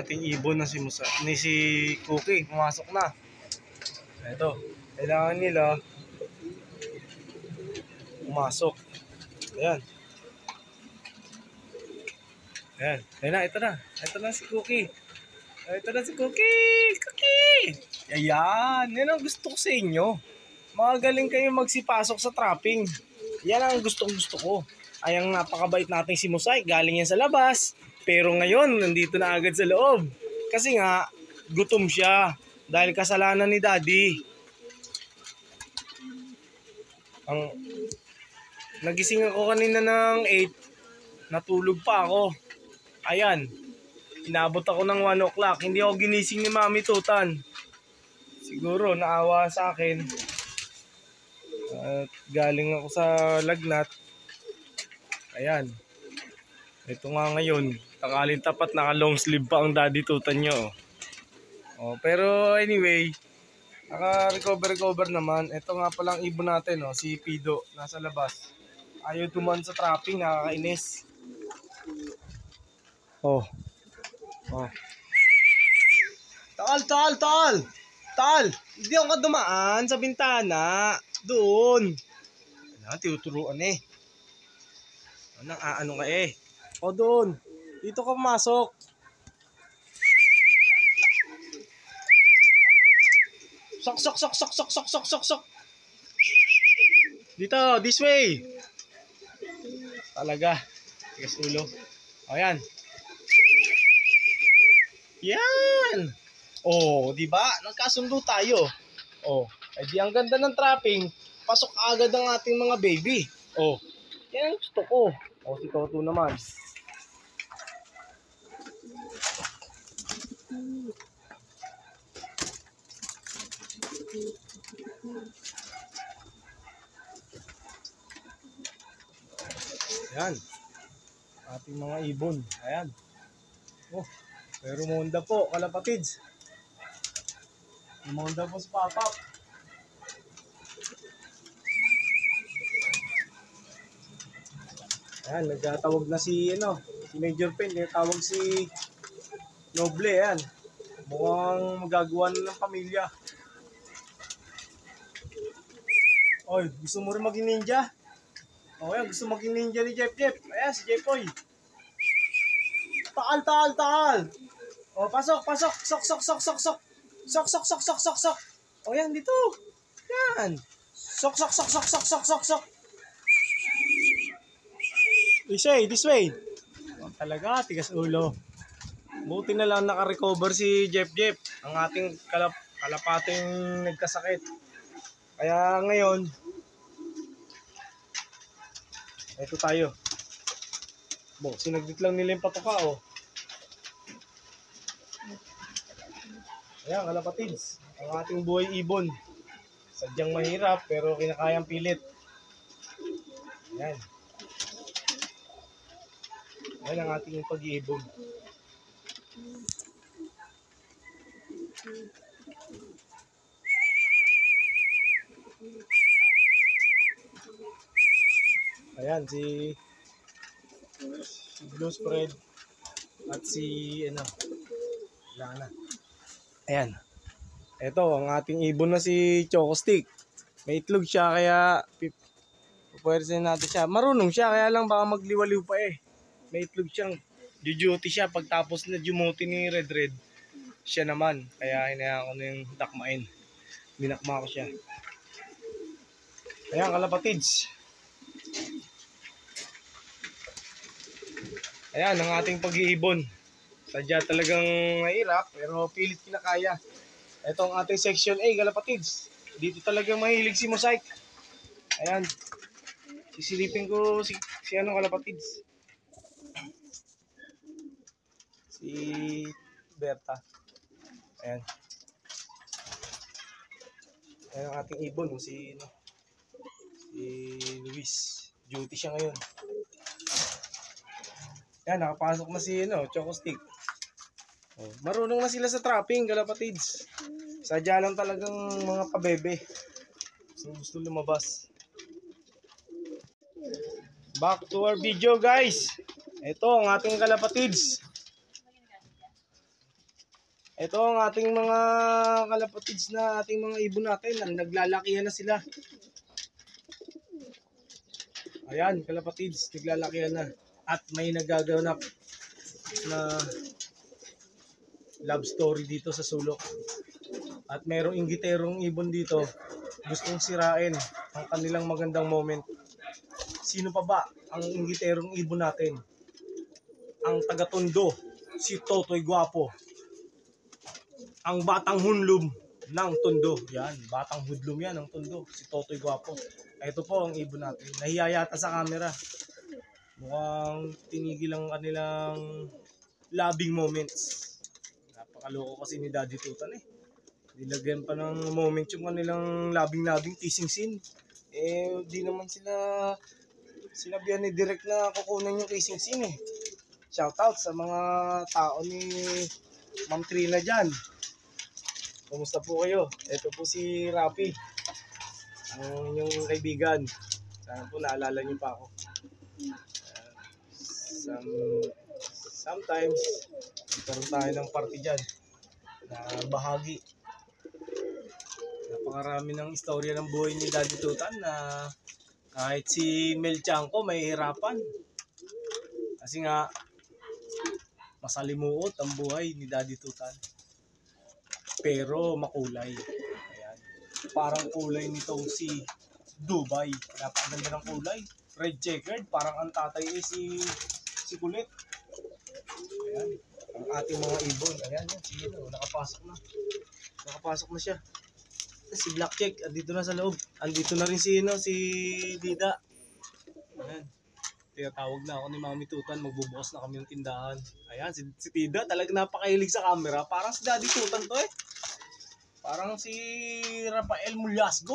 ating ibon na si Cookie. Pumasok na. Ito. Kailangan nila pumasok. Ayan. Ayan. Ayan na. Ito na. Ito na si Cookie. Ito na si Cookie. Cookie. Ayan. Yan ang gusto ko sa inyo. Magaling kayo magsipasok sa trapping. Yan ang gusto ko. Ay ang napakabait nating si Mosaic. Galing yan sa labas. Pero ngayon, nandito na agad sa loob. Kasi nga, gutom siya. Dahil kasalanan ni Daddy. Nagising ako kanina ng 8. Natulog pa ako. Ayan. Inabot ako ng 1 o'clock. Hindi ako ginising ni Mami Tutan. Siguro, naawa sa akin. At galing ako sa lagnat. Ayan. Ito nga ngayon. Tangalin tapat, naka long sleeve pa ang Daddy Tutan nyo. Oh, pero anyway, naka-recover naman. Ito nga palang ibon natin, oh, si Pido. Nasa labas. Ayaw duman sa trapping, nakakainis. Oh. Oh. Tal! Hindi ako dumaan sa bintana. Doon. Ano, tinuturuan eh. Ano ka eh. O doon. Dito ka pumasok. Sok. Dito, this way. Talaga. Tigas ulo. O yan. Yan. Oh, di ba? Nagkasundo tayo. Oh, edi ang ganda ng trapping. Pasok agad ang ating mga baby. Oh, yan ang gusto ko. Oh, si Toto naman. Ayan. Ating mga ibon. Ayan. Oh, pero monda po, kalapatids. Monda po sa papap. Ayan, nagtatawag na si Major Pen, tawag si Noble. Ayan. Mukhang magagawa na ng pamilya. Oy, gusto mo rin maging ninja? O yan, gusto maging ninja ni Jeff. Ayan, si Jeffoy. Taal. O, pasok. Sok. O yan, dito. Yan. Sok. This way. O, talaga, tigas ulo. Buti na lang naka-recover si Jeff. Ang ating kalapating nagkasakit. Kaya ngayon, ito tayo. Sinagdit lang nila yung patoka, oh. Ayan, kalapatids. Ang ating buhay ibon. Sadyang mahirap, pero kinakayang pilit. Ayan. Ayan ang ating pag-iibon. Ayan, si Blue Spread at si Lana. Ayan. Ito, ang ating ibon na si Choco Stick. May itlog siya, kaya pupwersin natin siya. Marunong siya, kaya lang baka magliwaliw pa eh. May itlog siyang duty siya. Pagtapos na dumuti ni Red, siya naman. Kaya hinayaan ko na yung dakmain. Binakma ko siya. Ayan, kalapatids. Ayan, ang ating pag-iibon. Sadya talagang mahirap, pero pilit kinakaya. Ito ang ating section A, kalapatids. Dito talagang mahilig si Mosaic. Ayan. Sisilipin ko si kalapatids. Si Berta. Ayan. Ayan ang ating ibon, si Luis. Duty siya ngayon. Yan, nakapasok na si Choco Stick. Oh, marunong na sila sa trapping, kalapatids. Sadya lang talagang mga pabebe. So, gusto lumabas. Back to our video, guys. Ito ang ating kalapatids. Ito ang ating mga kalapatids na ating mga ibon natin. Naglalakihan na sila. Ayan, kalapatids, naglalakihan na. At may nagaganap na love story dito sa sulok. At mayroong inggiterong ibon dito. Gustong sirain ang kanilang magandang moment. Sino pa ba ang inggiterong ibon natin? Ang taga-Tondo, si Totoy Guapo. Ang batang hunlum ng Tondo. Yan, batang hudlum yan ng Tondo, si Totoy Guapo. Ito po ang ibon natin. Nahiya yata sa camera. Mukhang tinigil ang kanilang loving moments. Napakaloko kasi ni Daddy Tutan eh. Nilagyan pa ng moment yung kanilang loving teasing scene. Eh, di naman sila sinabihan ni Direk na kukunin yung teasing scene eh. Shoutout sa mga tao ni Ma'am Trina dyan. Kumusta po kayo? Ito po si Rafi, ang inyong kaibigan. Sana po naalala niyo pa ako. Sometimes, magkaroon tayo ng party dyan na bahagi. Napakarami ng istorya ng buhay ni Daddy Tutan na kahit si Mel Chanko may hirapan. Kasi nga, masalimuot ang buhay ni Daddy Tutan. Pero makulay. Ayan. Parang kulay nitong si Dubai. Napakaganda ng kulay. Red checkered. Parang ang tatay eh si Kulit. Ayan. Ang ating mga ibon. Ayan yan. Sige na. Nakapasok na. Nakapasok na siya. Si Blackjack. Andito na sa loob. Andito na rin si Dida. Ayan. Tinatawag na ako ni Mami Tutan. Magbubukas na kami ng tindahan. Ayan. Si Dida talagang napakahilig sa camera. Parang si Daddy Tutan to eh. Parang si Rafael Mulasgo.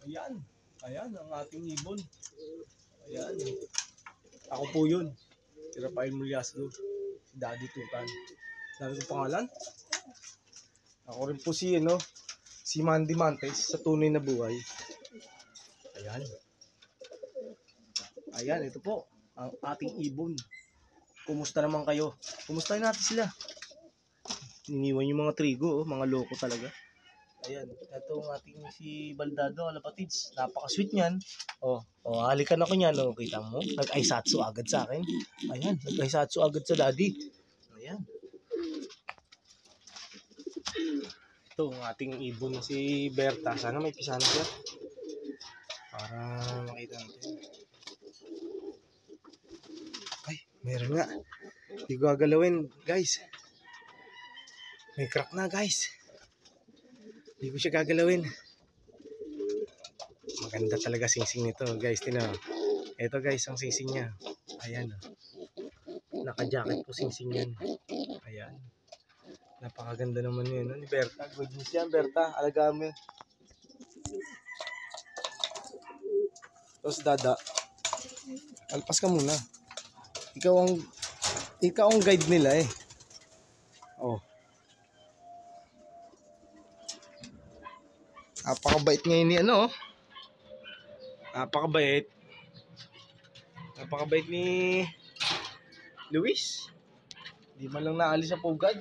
Ayan. Ayan ang ating ibon. Ayan. Ako po yun. Si Rafael Mulasgo. Si Daddy Tutan. Dami kong pangalan. Ako rin po si Mandy Mantes sa tunay na buhay. Ayan. Ayan. Ito po. Ang ating ibon. Kumusta naman kayo? Kumustahin natin sila. Iniwan yung mga trigo, oh, mga loko talaga. Ayan, ito ang ating si Baldado, kalapatids. Napaka-sweet niyan. Halikan ako niyan, oh. Kita mo? Nag-aisatsu agad sa akin. Ayan, nag-aisatsu agad sa daddy. Ayan. Ito ang ating ibon na si Berta. Sana may pisana siya. Para makita natin. Ay, meron nga. Hindi ko gagalawin, guys. May crack na guys. Hindi ko siya gagalawin. Maganda talaga singsing nito guys. Tingnan. Ito guys ang singsing niya. Ayan. Naka-jacket po singsing yan. Ayan. Napakaganda naman yun. Ni Berta. Good news yan Berta. Alagaan mo yun. Tapos Dada. Alpas ka muna. Ikaw ang guide nila eh. Oh. Napakabait ngayon ni Napakabait. Napakabait ni Luis. Di man lang naalis sa pugad.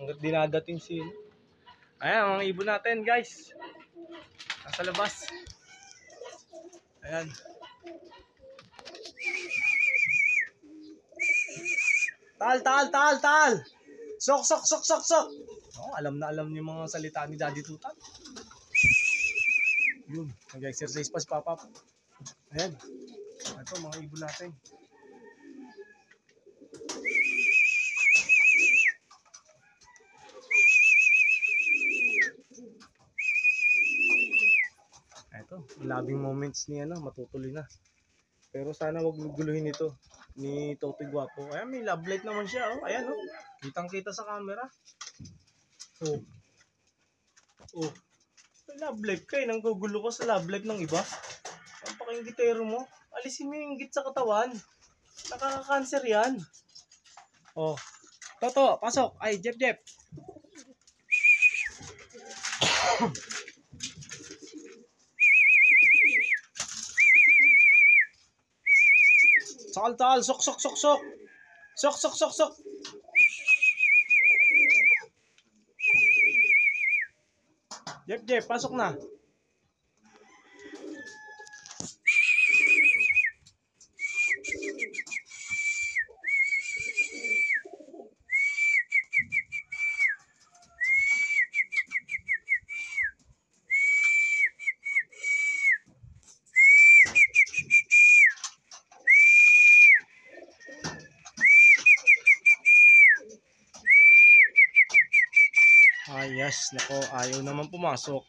Hanggat dinadating si Ayan, mga ibon natin guys. Nasa labas. Ayan. Tal. Sok. Oh, alam na alam niyo mga salita ni Daddy Tutan. Yun, nag-exercise pa si Papa. Ayan. Ito, mga ibon natin. Ito, loving moments ni matutuloy na. Pero sana wag guluhin ito ni Totoy Guapo. Ayan, may love light naman siya. Oh. Ayan, oh. Kitang-kita sa camera. Oh. Love life ka eh, nanggugulo ka sa love life ng iba. Ang paka-inggitero mo, alisin mo yung inggit sa katawan. Nakaka-cancer yan. Oh, Toto, pasok. Ay, Jep. Tal, sok. Sok. Jeff, pasok na. Yes, nako, ayaw naman pumasok.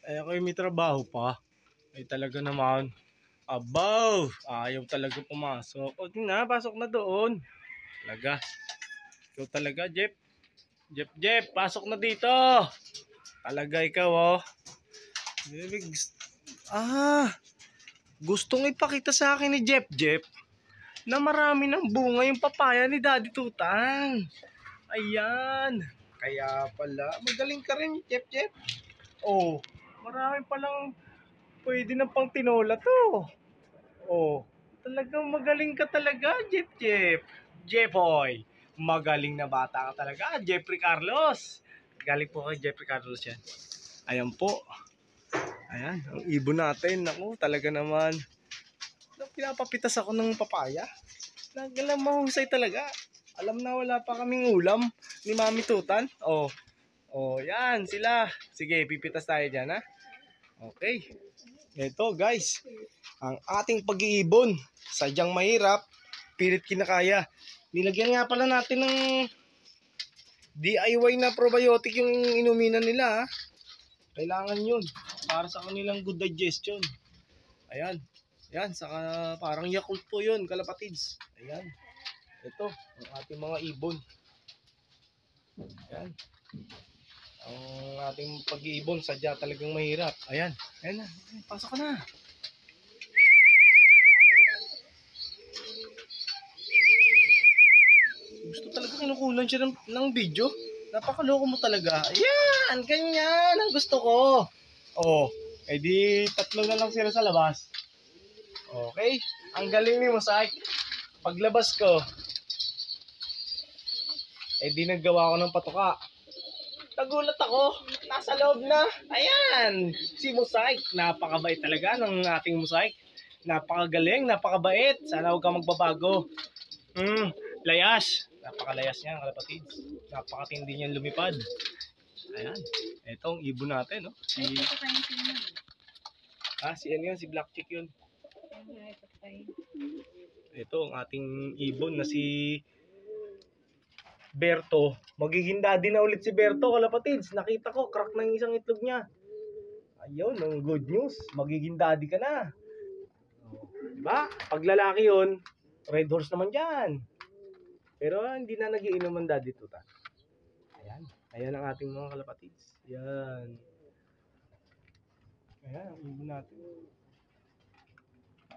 Ay, ako may trabaho pa. Ay, talaga naman. Abaw! Ayaw talaga pumasok. O, na, pasok na doon. Talaga. Ikaw talaga, Jeff. Jeff, pasok na dito. Talaga ikaw, oh. Gustong ipakita sa akin ni Jeff, na marami ng bunga yung papaya ni Daddy Tutang. Ayan. Kaya pala, magaling ka rin, Jeff. Oh, marami palang pwede na pang tinola to. Oh, talagang magaling ka talaga, Jeff. Jeffoy, magaling na bata ka talaga, Jeffrey Carlos. Galing po kay Jeffrey Carlos yan. Ayan po. Ayan, ang ibon natin. Naku, talaga naman. Pinapapitas ako ng papaya. Nagalang mahusay talaga. Alam na wala pa kaming ulam ni Mami Tutan. Oh, yan sila. Sige, pipitas tayo dyan, ha? Okay. Ito, guys. Ang ating pag-iibon. Sadyang mahirap. Pilit kinakaya. Nilagyan nga pala natin ng DIY na probiotic yung inuminan nila, ha? Kailangan yun. Para sa kanilang good digestion. Ayan. Yan, saka parang Yakult po yun, kalapatids. Ayan. Ito, ang ating mga ibon. Ayan. Ang ating pag-iibon, sadya talagang mahirap. Ayan. Ayan na. Pasok ka na. Gusto talaga kinukulan siya ng video. Napakaloko mo talaga. Ayan, ganyan ang gusto ko. Oh, edi 3 na lang sila sa labas. Okay, ang galing ni Mosaic. Paglabas ko, di naggawa ko ng patuka. Nagulat ako, nasa loob na. Ayan, si Mosaic. Napakabait talaga ng ating Mosaic. Napakagaling, napakabait. Sana huwag ka magbabago. Layas. Napakalayas niya, kalapatids. Napakatindi niyan lumipad. Ayan, etong ibon natin, no? Si ano yun? Si Black Chick yun. Ito ang ating ibon na si Berto. Magiging daddy na ulit si Berto, kalapatids. Nakita ko, crack na yung isang itlog niya. Ayun, ang good news. Magiging daddy ka na. Diba? Pag lalaki yun, red horse naman dyan. Pero hindi na nagiinom ang Daddy Tutan. Ayan. Ayan ang ating mga kalapatids. Ayan. Ayan ang ibon natin.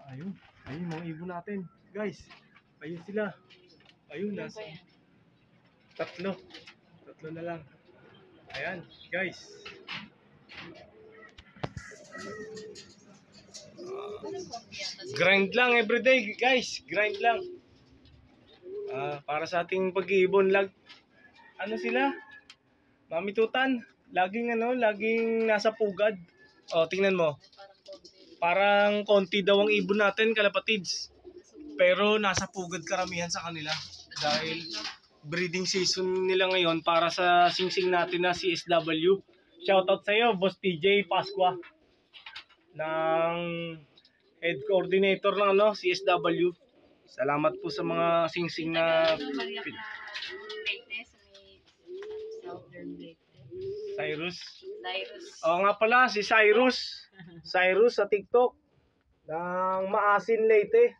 Ayun. Ayun mga ibon natin. Guys. Ayun sila. Ayun. Nasa 3. 3 na lang. Ayan. Guys. Grind lang everyday guys. Grind lang. Para sa ating pag-iibon, ano sila? Mami Tutan, laging nasa pugad. O, tingnan mo. Parang konti daw ang ibon natin, kalapatids. Pero nasa pugad karamihan sa kanila. Dahil breeding season nila ngayon para sa singsing natin na CSW. Shoutout sa iyo, Boss TJ Pasqua. Ng head coordinator ng CSW. Salamat po sa mga singsing na Cyrus. Oo nga pala, si Cyrus. Cyrus sa TikTok ng Maasin Leyte.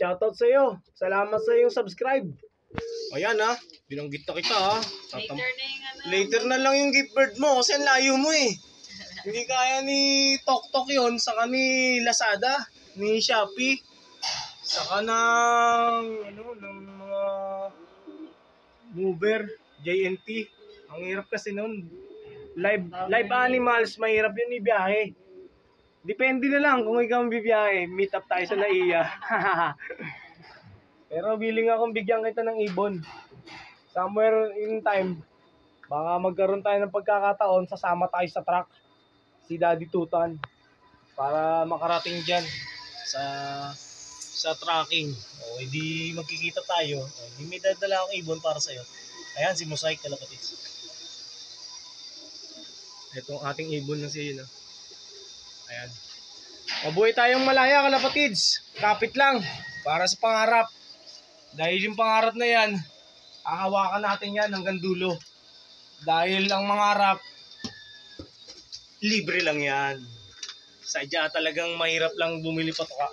Shoutout sa iyo. Salamat sa iyong subscribe. Ayan ha, binanggit na kita ha. Later na lang yung gift bird mo kasi ang layo mo eh. Hindi kaya ni Tok yun, saka ni Lazada, ni Shopee. Saka ng mga mover, JNT. Ang hirap kasi nun. Live animals, mahirap yun ibiyahe. Depende na lang kung ikaw ang bibiyahe. Meet up tayo sa NAIA. Pero willing akong bigyan kita ng ibon. Somewhere in time. Baka magkaroon tayo ng pagkakataon, sasama tayo sa truck, si Daddy Tutan, para makarating dyan sa tracking. O, hindi magkikita tayo. O, hindi may dadala akong ibon para sa'yo. Ayan, si Mosaic Kalapatids. Itong ating ibon na siya, no? Ayan. Mabuhay tayong malaya, Kalapatids. Kapit lang, para sa pangarap. Dahil yung pangarap na yan, hahawakan natin yan hanggang dulo. Dahil ang mangarap, libre lang yan. Sadya talagang mahirap lang bumili patoka.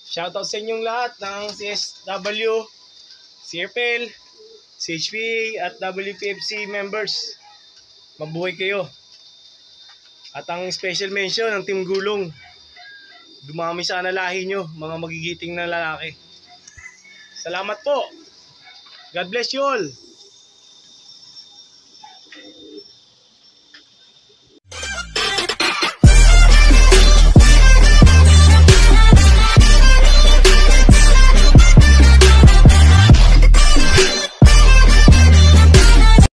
Shoutout sa inyong lahat ng CSW, CFL, CHPA at WPFC members. Mabuhay kayo. At ang special mention ng Team Gulong. Dumami sana lahi nyo, mga magigiting na lalaki. Salamat po. God bless you all.